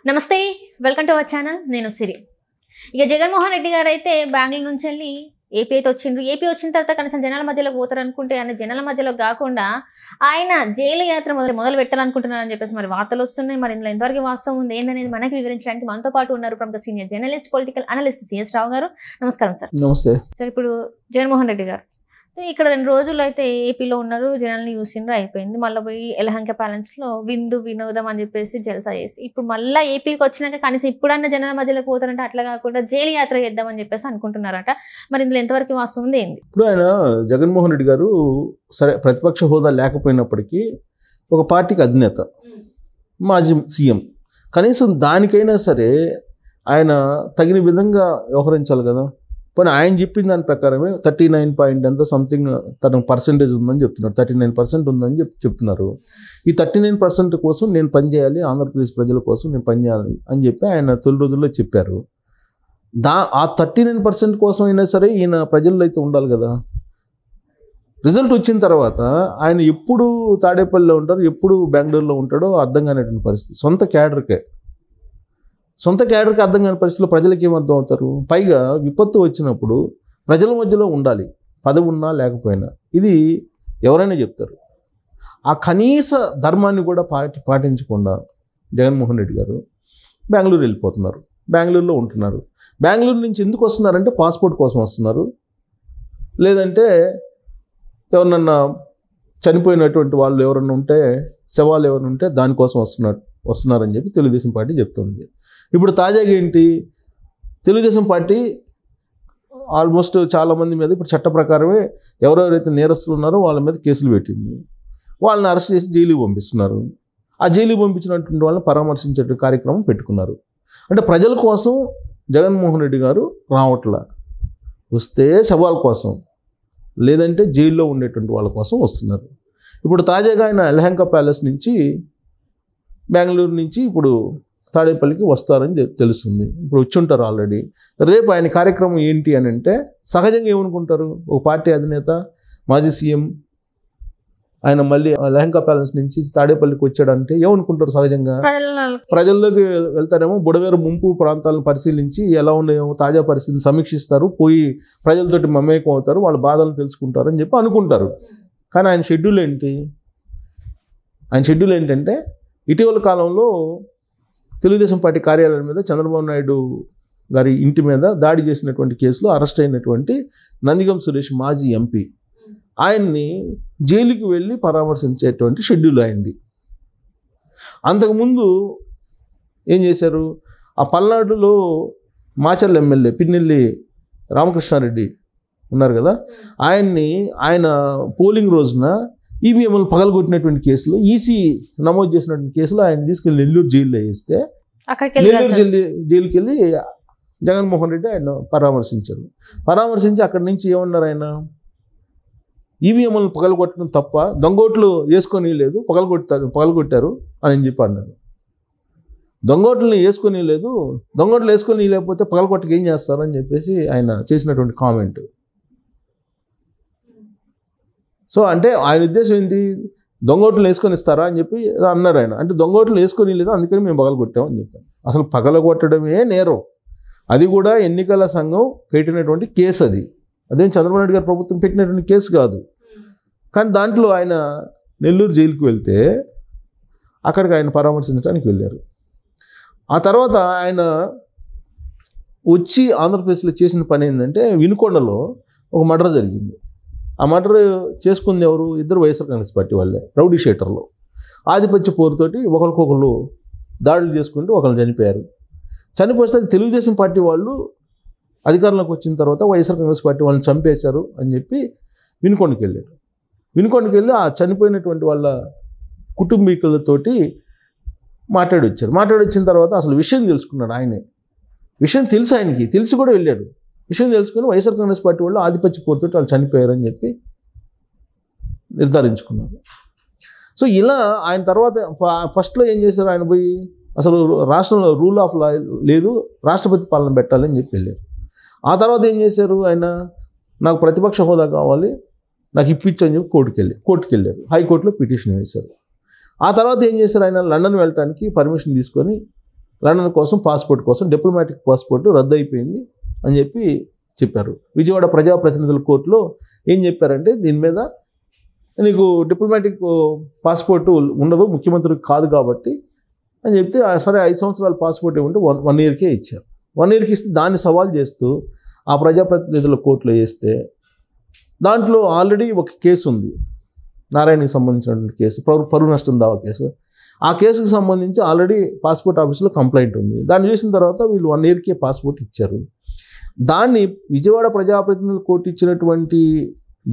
నమస్తే, welcome to our channel. నేను సిరి. ఇక జగన్మోహన్ రెడ్డి గారు అయితే బెంగళూరు నుంచి వెళ్ళి ఏపీ అయితే వచ్చిండ్రు. ఏపీ వచ్చిన తర్వాత కనీసం జనాల మధ్యలో పోతారు అనుకుంటే ఆయన జనాల మధ్యలో కాకుండా ఆయన జైలు యాత్ర మొదలు పెట్టాలనుకుంటున్నారని చెప్పేసి మరి వార్తలు వస్తున్నాయి. మరి ఇందులో ఎంతవరకు వాస్తవం ఉంది ఏంటనేది మనకి వివరించడానికి మనతో పాటు ఉన్నారు ప్రముఖ senior journalist, political analyst CS Rao గారు. నమస్కారం సార్. నమస్తే సార్, ఇప్పుడు జగన్మోహన్ రెడ్డి గారు ఇక్కడ 2 రోజులు అయితే ఏపీలో ఉన్నారు, జనాల్ని చూసిండ్రు, అయిపోయింది. మళ్ళీ పోయి ఎలహంక ప్యాలెన్స్ లో విందు వినోదం అని చెప్పేసి జల్సా చేసి ఇప్పుడు మళ్ళీ ఏపీకి వచ్చినాక కనీసం ఇప్పుడన్నా జనాల మధ్యలో పోతారంటే అట్లా కాకుండా జైలు యాత్ర చేద్దామని చెప్పేసి అనుకుంటున్నారట. మరి ఇందులో ఎంతవరకు వాస్తవం ఉంది ఏంది? ఇప్పుడు ఆయన జగన్మోహన్ రెడ్డి గారు సరే ప్రతిపక్ష హోదా లేకపోయినప్పటికీ ఒక పార్టీకి అధినేత, మాజీ సీఎం, కనీసం దానికైనా సరే ఆయన తగిన విధంగా వ్యవహరించాలి కదా. కానీ ఆయన చెప్పిన దాని ప్రకారమే 39 ఎంత సంథింగ్ తన పర్సెంటేజ్ ఉందని చెప్తున్నారు. 39% ఉందని చెప్తున్నారు. ఈ 39% కోసం నేను పనిచేయాలి, ఆంధ్రప్రదేశ్ ప్రజల కోసం నేను పనిచేయాలి అని చెప్పి ఆయన తొలి రోజుల్లో చెప్పారు. ఆ 39% కోసం అయినా సరే ఈయన ప్రజల్లో అయితే ఉండాలి కదా. రిజల్ట్ వచ్చిన తర్వాత ఆయన ఎప్పుడు తాడేపల్లిలో ఉంటారు, ఎప్పుడు బెంగళూరులో ఉంటాడో అర్థం కానిటువంటి పరిస్థితి. సొంత క్యాడర్కి అర్థం కాని పరిస్థితిలో ప్రజలకి ఏమర్థం అవుతారు? పైగా విపత్తు వచ్చినప్పుడు ప్రజల మధ్యలో ఉండాలి, పదవి ఉన్నా లేకపోయినా. ఇది ఎవరైనా చెప్తారు. ఆ కనీస ధర్మాన్ని కూడా పాటించకుండా జగన్మోహన్ రెడ్డి గారు బెంగళూరు వెళ్ళిపోతున్నారు, బెంగళూరులో ఉంటున్నారు. బెంగళూరు నుంచి ఎందుకు వస్తున్నారంటే పాస్పోర్ట్ కోసం వస్తున్నారు, లేదంటే ఎవరినన్నా చనిపోయినటువంటి వాళ్ళు ఎవరన్నా ఉంటే, శవాలు ఎవరైనా ఉంటే దానికోసం వస్తున్నారని చెప్పి తెలుగుదేశం పార్టీ చెప్తుంది. ఇప్పుడు తాజాగా ఏంటి, తెలుగుదేశం పార్టీ ఆల్మోస్ట్ చాలామంది మీద ఇప్పుడు చట్ట ప్రకారమే ఎవరెవరైతే నేరస్తులు ఉన్నారో వాళ్ళ మీద కేసులు పెట్టింది. వాళ్ళని అరెస్ట్ చేసి జైలుకి పంపిస్తున్నారు. ఆ జైలుకి పంపించినటువంటి వాళ్ళని పరామర్శించే కార్యక్రమం పెట్టుకున్నారు. అంటే ప్రజల కోసం జగన్మోహన్ రెడ్డి గారు రావట్లా, వస్తే శవాల కోసం, లేదంటే జైల్లో ఉండేటువంటి వాళ్ళ కోసం వస్తున్నారు. ఇప్పుడు తాజాగా ఆయన ఎలహంక ప్యాలెస్ నుంచి బెంగళూరు నుంచి ఇప్పుడు తాడేపల్లికి వస్తారని తెలుస్తుంది. ఇప్పుడు వచ్చి ఉంటారు ఆల్రెడీ. రేపు ఆయన కార్యక్రమం ఏంటి అని అంటే సహజంగా ఏమనుకుంటారు, ఒక పార్టీ అధినేత, మాజీ సీఎం, ఆయన మళ్ళీ ఎలహంక ప్యాలెస్ నుంచి తాడేపల్లికి వచ్చాడంటే ఏమనుకుంటారు? సహజంగా ప్రజల్లోకి వెళ్తారేమో, బుడవేరు ముంపు ప్రాంతాలను పరిశీలించి ఎలా ఉన్నాయేమో తాజా పరిస్థితిని సమీక్షిస్తారు, పోయి ప్రజలతోటి మమేకం అవుతారు, వాళ్ళ బాధలను తెలుసుకుంటారు అని చెప్పి అనుకుంటారు. కానీ ఆయన షెడ్యూల్ ఏంటి? ఆయన షెడ్యూల్ ఏంటంటే ఇటీవల కాలంలో తెలుగుదేశం పార్టీ కార్యాలయం మీద చంద్రబాబు నాయుడు గారి ఇంటి మీద దాడి చేసినటువంటి కేసులో అరెస్ట్ అయినటువంటి నందిగం సురేష్ మాజీ ఎంపీ, ఆయన్ని జైలుకి వెళ్ళి పరామర్శించేటువంటి షెడ్యూల్ అయింది. అంతకుముందు ఏం చేశారు, ఆ పల్నాడులో మాచర్ల ఎమ్మెల్యే పిన్నెల్లి రామకృష్ణారెడ్డి ఉన్నారు కదా, ఆయన పోలింగ్ రోజున ఈవీఎంలు పగలగొట్టినటువంటి కేసులో ఈసీ నమోదు చేసినటువంటి కేసులో ఆయన తీసుకెళ్ళి నెల్లూరు జైల్లో వేస్తే నెల్లూరు జైలుకి వెళ్ళి జగన్మోహన్ రెడ్డి ఆయన పరామర్శించి అక్కడి నుంచి ఏమన్నారు, ఆయన ఈవీఎంలను పగలగొట్టడం తప్ప దొంగోట్లు వేసుకొని లేదు, పగలగొట్టారు అని చెప్పి అన్నారు. దొంగోట్లని వేసుకొని లేదు, దొంగోట్లు వేసుకొని లేకపోతే పగలగొట్టకి ఏం చేస్తారని చెప్పేసి ఆయన చేసినటువంటి కామెంట్. సో అంటే ఆయన ఉద్దేశం ఏంటి, దొంగోట్లు వేసుకొని ఇస్తారా అని చెప్పి అన్నారు ఆయన. అంటే దొంగోట్లు వేసుకొని లేదు, అందుకని మేము పగలగొట్టామని చెప్పాను. అసలు పగలగొట్టడమే నేరం, అది కూడా ఎన్నికల సంఘం పెట్టినటువంటి కేసు. అదేం చంద్రబాబు నాయుడు గారి ప్రభుత్వం పెట్టినటువంటి కేసు కాదు. కానీ దాంట్లో ఆయన నెల్లూరు జైలుకి వెళ్తే అక్కడికి ఆయన పరామర్శించడానికి వెళ్ళారు. ఆ తర్వాత ఆయన వచ్చి ఆంధ్రప్రదేశ్లో చేసిన పని ఏంటంటే వినుకొండలో ఒక మర్డర్ జరిగింది. ఆ మర్డర్ చేసుకుంది ఎవరు? ఇద్దరు వైఎస్ఆర్ కాంగ్రెస్ పార్టీ వాళ్ళే, రౌడీ షీటర్లో. ఆధిపత్య పోరుతోటి ఒకరికొకరు దాడులు చేసుకుంటూ ఒకరు చనిపోయారు. చనిపోతే తెలుగుదేశం పార్టీ వాళ్ళు అధికారంలోకి వచ్చిన తర్వాత వైఎస్ఆర్ కాంగ్రెస్ పార్టీ వాళ్ళని చంపేశారు అని చెప్పి వినుకొండకి వెళ్ళి ఆ చనిపోయినటువంటి వాళ్ళ కుటుంబీకులతోటి మాట్లాడొచ్చిన తర్వాత అసలు విషయం తెలుసుకున్నాడు. విషయం తెలుసు, ఆయనకి తెలిసి కూడా వెళ్ళాడు. విషయం తెలుసుకుని వైఎస్ఆర్ కాంగ్రెస్ పార్టీ వాళ్ళు ఆధిపత్య పోరుతోటి వాళ్ళు చనిపోయారని చెప్పి నిర్ధారించుకున్నారు. సో ఇలా ఆయన తర్వాత ఫస్ట్లో ఏం చేశారు, ఆయన పోయి అసలు రాష్ట్రంలో రూల్ ఆఫ్ లా లేదు, రాష్ట్రపతి పాలన పెట్టాలని చెప్పి వెళ్ళారు. ఆ తర్వాత ఏం చేశారు, ఆయన నాకు ప్రతిపక్ష హోదా కావాలి, నాకు ఇప్పించని చెప్పి కోర్టుకి వెళ్ళారు. హైకోర్టులో పిటిషన్ వేశారు. ఆ తర్వాత ఏం చేశారు, ఆయన లండన్ వెళ్ళడానికి పర్మిషన్ తీసుకొని లండన్ కోసం పాస్పోర్ట్ కోసం డిప్లొమాటిక్ పాస్పోర్ట్ రద్దు అయిపోయింది అని చెప్పారు. విజయవాడ ప్రజాప్రతినిధుల కోర్టులో ఏం చెప్పారంటే దీని మీద నీకు డిప్లొమాటిక్ పాస్పోర్ట్ ఉండదు, ముఖ్యమంత్రికి కాదు కాబట్టి అని చెప్తే సరే 5 సంవత్సరాల పాస్పోర్ట్ ఇవ్వండి 1 ఇయర్కే ఇచ్చారు. 1 ఇయర్కి ఇస్తే దాన్ని సవాల్ చేస్తూ ఆ ప్రజాప్రతినిధుల కోర్టులో వేస్తే దాంట్లో ఆల్రెడీ ఒక కేసు ఉంది, నారాయణకి సంబంధించినటువంటి కేసు, పరువు నష్టం దావా కేసు. ఆ కేసుకు సంబంధించి ఆల్రెడీ పాస్పోర్ట్ ఆఫీస్లో కంప్లైంట్ ఉంది. దాన్ని చూసిన తర్వాత వీళ్ళు 1 ఇయర్కే పాస్పోర్ట్ ఇచ్చారు. దాన్ని విజయవాడ ప్రజాప్రతినిధుల కోర్టు ఇచ్చినటువంటి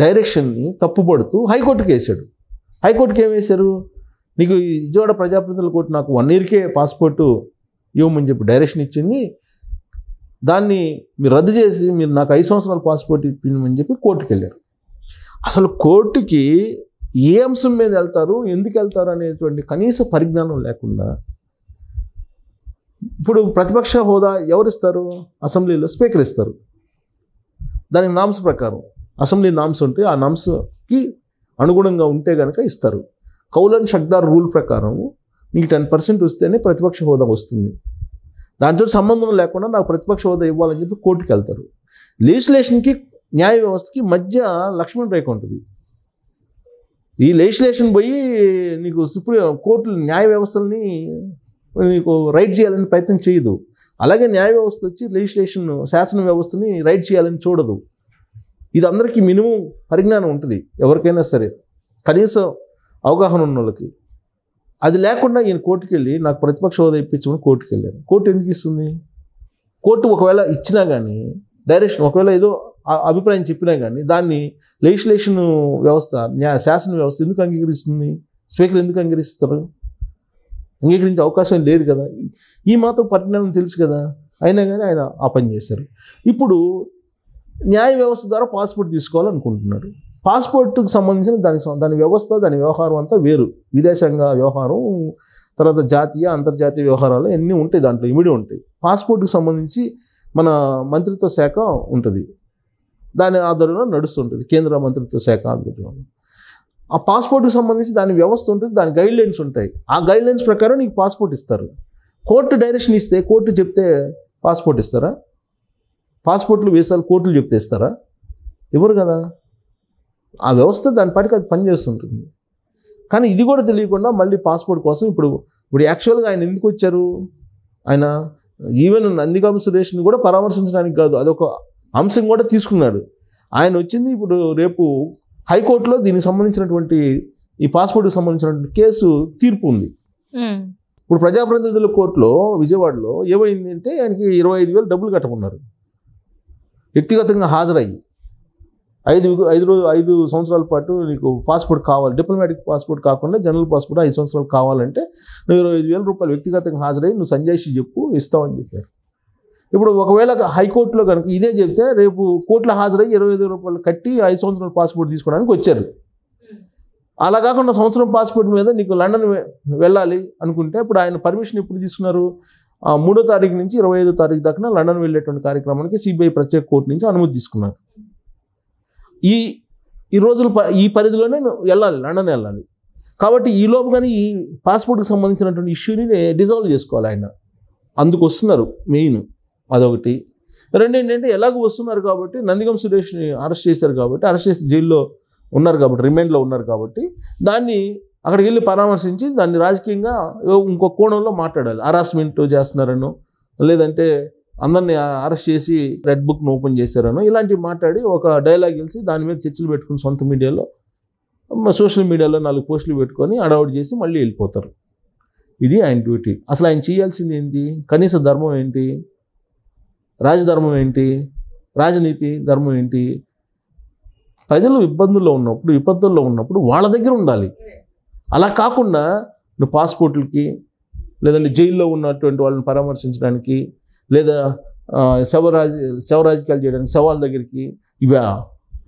డైరెక్షన్ని తప్పుపడుతూ హైకోర్టుకి వేశాడు. హైకోర్టుకి ఏం వేశారు, నీకు విజయవాడ ప్రజాప్రతినిధుల కోర్టు నాకు 1 ఇయర్కే పాస్పోర్టు ఇవ్వమని చెప్పి డైరెక్షన్ ఇచ్చింది, దాన్ని మీరు రద్దు చేసి మీరు నాకు 5 సంవత్సరాల పాస్పోర్ట్ ఇప్పించమని చెప్పి కోర్టుకి వెళ్ళారు. అసలు కోర్టుకి ఏ అంశం మీద వెళ్తారు, ఎందుకు వెళ్తారు అనేటువంటి కనీస పరిజ్ఞానం లేకుండా ఇప్పుడు ప్రతిపక్ష హోదా ఎవరిస్తారు, అసెంబ్లీలో స్పీకర్ ఇస్తారు. దానికి నామ్స్ ప్రకారం అసెంబ్లీ నామ్స్ ఉంటే ఆ నామ్స్కి అనుగుణంగా ఉంటే కనుక ఇస్తారు. కౌలన్ షక్దార్ రూల్ ప్రకారం నీకు 10% వస్తేనే ప్రతిపక్ష హోదా వస్తుంది. దాంతో సంబంధం లేకుండా నాకు ప్రతిపక్ష హోదా ఇవ్వాలని చెప్పి కోర్టుకి వెళ్తారు. లెజిస్లేషన్కి న్యాయ వ్యవస్థకి మధ్య లక్ష్మణ్ రేఖ ఉంటుంది. ఈ లెజిస్లేషన్ పోయి నీకు కోర్టులు న్యాయ వ్యవస్థల్ని నీకు రైట్ చేయాలని ప్రయత్నం చేయదు. అలాగే న్యాయ వ్యవస్థ వచ్చి లెజిస్లేషన్ శాసన వ్యవస్థని రైట్ చేయాలని చూడదు. ఇది అందరికీ మినిమం పరిజ్ఞానం ఉంటుంది ఎవరికైనా సరే, కనీసం అవగాహన ఉన్న వాళ్ళకి. అది లేకుండా ఈయన కోర్టుకి వెళ్ళి నాకు ప్రతిపక్ష హోదా ఇప్పించమని కోర్టుకి వెళ్ళాను. కోర్టు ఎందుకు ఇస్తుంది? కోర్టు ఒకవేళ ఇచ్చినా కానీ డైరెక్షన్ ఒకవేళ ఏదో అభిప్రాయం చెప్పినా కానీ దాన్ని లెజిస్లేషన్ వ్యవస్థ శాసన వ్యవస్థ ఎందుకు అంగీకరిస్తుంది? స్పీకర్ ఎందుకు అంగీకరిస్తారు? అంగీకరించే అవకాశం లేదు కదా. ఈ మాత్రం పరిజ్ఞానం తెలుసు కదా, అయినా కానీ ఆయన ఆ పని చేశారు. ఇప్పుడు న్యాయ వ్యవస్థ ద్వారా పాస్పోర్ట్ తీసుకోవాలనుకుంటున్నారు. పాస్పోర్ట్కి సంబంధించిన దాని వ్యవస్థ, దాని వ్యవహారం అంతా వేరు. విదేశాంగ వ్యవహారం, తర్వాత జాతీయ అంతర్జాతీయ వ్యవహారాలు అన్నీ ఉంటాయి, దాంట్లో ఇమిడి ఉంటాయి. పాస్పోర్ట్కి సంబంధించి మన మంత్రిత్వ శాఖ ఉంటుంది, దాని ఆధ్వర్యంలో నడుస్తుంటుంది, కేంద్ర మంత్రిత్వ శాఖ ఆధ్వర్యంలో. ఆ పాస్పోర్ట్కి సంబంధించి దాని వ్యవస్థ ఉంటుంది, దాని గైడ్లైన్స్ ఉంటాయి. ఆ గైడ్లైన్స్ ప్రకారం నీకు పాస్పోర్ట్ ఇస్తారు. కోర్టు డైరెక్షన్ ఇస్తే కోర్టు చెప్తే పాస్పోర్ట్ ఇస్తారా? పాస్పోర్ట్లు వీసాలు కోర్టులు చెప్తే ఇస్తారా? ఇవ్వరు కదా. ఆ వ్యవస్థ దాని పాటికి అది పనిచేస్తుంటుంది. కానీ ఇది కూడా తెలియకుండా మళ్ళీ పాస్పోర్ట్ కోసం ఇప్పుడు యాక్చువల్గా ఆయన ఎందుకు వచ్చారు? ఆయన ఈవెన్ నందిగామ సురేష్ని కూడా పరామర్శించడానికి కాదు, అదొక అంశం కూడా తీసుకున్నాడు. ఆయన వచ్చింది ఇప్పుడు రేపు హైకోర్టులో దీనికి సంబంధించినటువంటి ఈ పాస్పోర్ట్కి సంబంధించినటువంటి కేసు తీర్పు ఉంది. ఇప్పుడు ప్రజాప్రతినిధుల కోర్టులో విజయవాడలో ఏమైంది అంటే ఆయనకి 25,000 డబ్బులు కట్టమన్నారు. వ్యక్తిగతంగా హాజరయ్యి 5 సంవత్సరాల పాటు నీకు పాస్పోర్ట్ కావాలి, డిప్లొమాటిక్ పాస్పోర్ట్ కాకుండా జనరల్ పాస్పోర్ట్ 5 సంవత్సరాలు కావాలంటే నువ్వు 25,000 రూపాయలు వ్యక్తిగతంగా హాజరయ్యి నువ్వు సంజయ్షి చెప్పు ఇస్తామని చెప్పారు. ఇప్పుడు ఒకవేళ హైకోర్టులో కనుక ఇదే చెప్తే రేపు కోర్టులో హాజరయ్యి 25,000 రూపాయలు కట్టి 5 సంవత్సరాల పాస్పోర్ట్ తీసుకోవడానికి వచ్చారు. అలా కాకుండా సంవత్సరం పాస్పోర్ట్ మీద నీకు లండన్ వెళ్ళాలి అనుకుంటే ఇప్పుడు ఆయన పర్మిషన్ ఎప్పుడు తీసుకున్నారు? 3వ తారీఖు నుంచి 25వ తారీఖు దాకా లండన్ వెళ్ళేటువంటి కార్యక్రమానికి సిబిఐ ప్రత్యేక కోర్టు నుంచి అనుమతి తీసుకున్నారు. ఈ రోజులు ఈ పరిధిలోనే వెళ్ళాలి, లండన్ వెళ్ళాలి. కాబట్టి ఈ లోపు కానీ ఈ పాస్పోర్ట్కి సంబంధించినటువంటి ఇష్యూని డిజాల్వ్ చేసుకోవాలి ఆయన. అందుకు వస్తున్నారు మెయిన్, అదొకటి. రెండు ఏంటంటే ఎలాగో వస్తున్నారు కాబట్టి నందిగం సురేష్ని అరెస్ట్ చేశారు కాబట్టి, అరెస్ట్ చేసి జైల్లో ఉన్నారు కాబట్టి, రిమాండ్లో ఉన్నారు కాబట్టి దాన్ని అక్కడికి వెళ్ళి పరామర్శించి దాన్ని రాజకీయంగా ఇంకో కోణంలో మాట్లాడాలి. హరాస్మెంట్ చేస్తున్నారనో, లేదంటే అందరినీ అరెస్ట్ చేసి రెడ్ బుక్ను ఓపెన్ చేశారనో ఇలాంటివి మాట్లాడి ఒక డైలాగ్ గెలిచి దాని మీద చర్చలు పెట్టుకుని సొంత మీడియాలో, సోషల్ మీడియాలో 4 పోస్టులు పెట్టుకొని అడౌట్ చేసి మళ్ళీ వెళ్ళిపోతారు. ఇది ఆయన డ్యూటీ. అసలు ఆయన చేయాల్సింది ఏంటి? కనీస ధర్మం ఏంటి? రాజధర్మం ఏంటి? రాజనీతి ధర్మం ఏంటి? ప్రజలు విపత్తుల్లో ఉన్నప్పుడు వాళ్ళ దగ్గర ఉండాలి. అలా కాకుండా నువ్వు పాస్పోర్ట్లకి, లేదంటే జైల్లో ఉన్నటువంటి వాళ్ళని పరామర్శించడానికి, లేదా శవరాజకీయాలు చేయడానికి శవాల దగ్గరికి,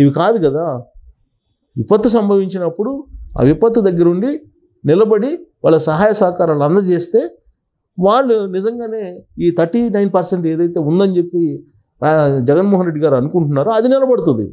ఇవి కాదు కదా. విపత్తు సంభవించినప్పుడు ఆ విపత్తు దగ్గరుండి నిలబడి వాళ్ళ సహాయ సహకారాలు అందజేస్తే వాళ్ళు నిజంగానే ఈ 39% ఏదైతే ఉందని చెప్పి జగన్మోహన్ రెడ్డి గారు అనుకుంటున్నారో అది నిలబడుతుంది.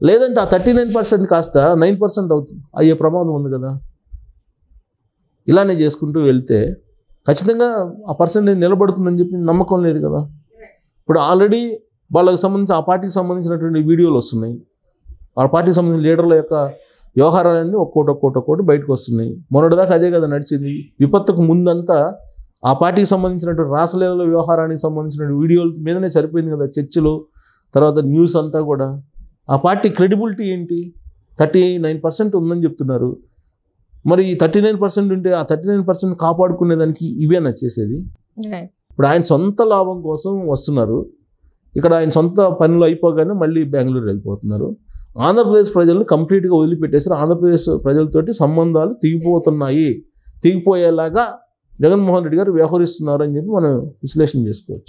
లేదంటే ఆ 39% కాస్త 9% అవుతుంది, అయ్యే ప్రమాదం ఉంది కదా. ఇలానే చేసుకుంటూ వెళ్తే ఖచ్చితంగా ఆ పర్సెంటేజ్ నిలబడుతుందని చెప్పి నమ్మకం లేదు కదా. ఇప్పుడు ఆల్రెడీ వాళ్ళకి సంబంధించి ఆ పార్టీకి సంబంధించినటువంటి వీడియోలు వస్తున్నాయి. ఆ పార్టీకి సంబంధించిన లీడర్ల యొక్క వ్యవహారాలన్నీ ఒక్కోటి బయటకు వస్తున్నాయి. మొన్నటిదాకా అదే కదా నడిచింది. విపత్తుకు ముందంతా ఆ పార్టీకి సంబంధించినటువంటి రాసలీల వ్యవహారానికి సంబంధించిన వీడియోల మీదనే సరిపోయింది కదా చర్చలు, తర్వాత న్యూస్ అంతా కూడా. ఆ పార్టీ క్రెడిబిలిటీ ఏంటి? 39% ఉందని చెప్తున్నారు. మరి 39% ఉంటే ఆ 39% కాపాడుకునేదానికి ఇవేనా చేసేది? ఇప్పుడు ఆయన సొంత లాభం కోసం వస్తున్నారు. ఇక్కడ ఆయన సొంత పనులు అయిపోగానే మళ్ళీ బెంగళూరు వెళ్ళిపోతున్నారు. ఆంధ్రప్రదేశ్ ప్రజలను కంప్లీట్గా వదిలిపెట్టేసారు. ఆంధ్రప్రదేశ్ ప్రజలతోటి సంబంధాలు తెగిపోయేలాగా జగన్మోహన్ రెడ్డి గారు వ్యవహరిస్తున్నారు అని చెప్పి మనం విశ్లేషణ చేసుకోవచ్చు.